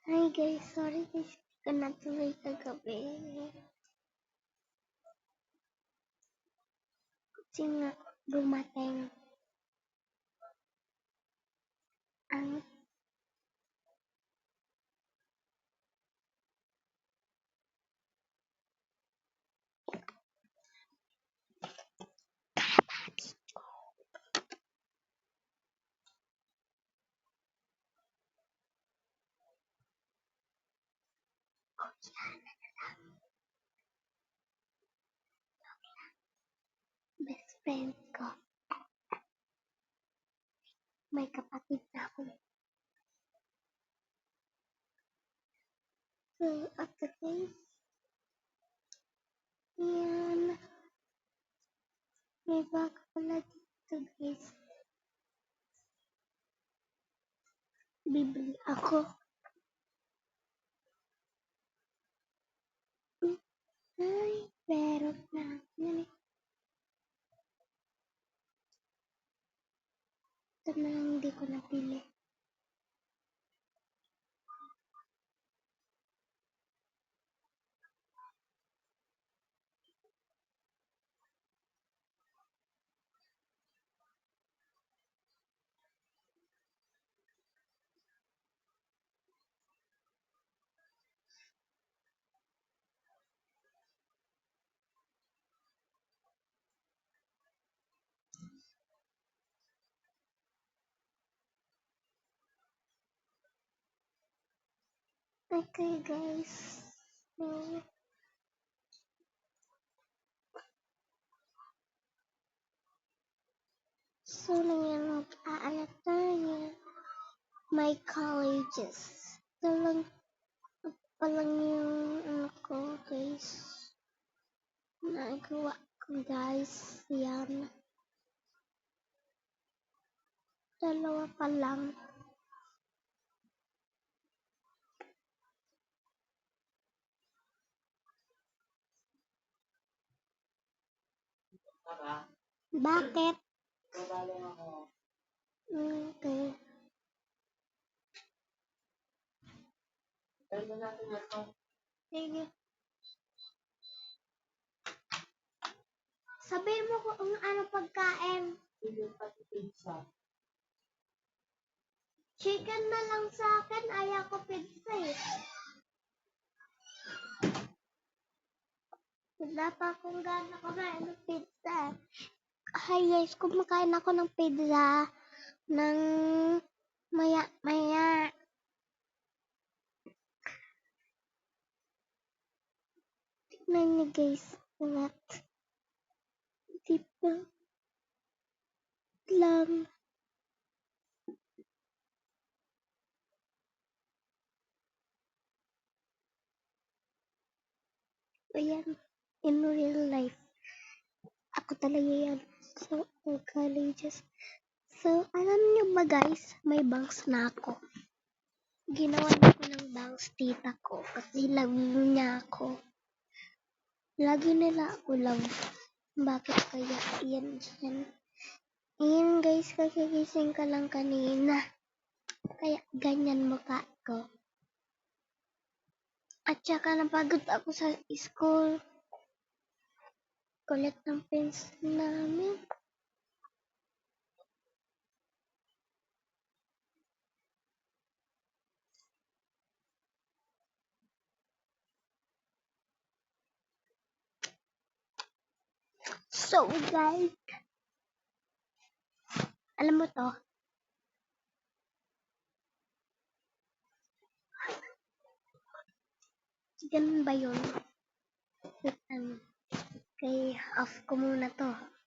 Hi guys, sorry guys, hindi ko natuloy kagabi. Kasi nga, dumating ang best friend ko. May kapatid na ako. So, after guys, yan. May bago pala dito guys. Bibili ako. Ay, pero na. Yan eh. Ito na lang hindi ko napili. Okay guys. So, ngayon mag-aalat tayo. My colleges. Ito lang yung ano ko guys. Nagawa ko guys. Yan. Dalawa pa lang. Bakit? Okay. Sige. Sabihin mo kung ano pagkain. Chicken na lang sa akin. Ayaw ko pizza eh. Wala pa akong gana kumain ng pizza. Hi guys, kumakain ako ng pizza ng maya-maya. Tignan niyo guys. What? Diba? Lang. Ayan. In real life. Ako talaga yan. So, colleges. So, alam niyo ba guys, may bangs na ako. Ginawa ko ng bangs tita ko kasi love niya ako. Lagi nila ako love. Bakit kaya yan? Ayan guys, kagigising ka lang kanina. Kaya ganyan mukha ko. At saka napagod ako sa school. Kulit ng pencil namin. So guys, alam mo to? Ganun ba yun? Okay, off ko muna to.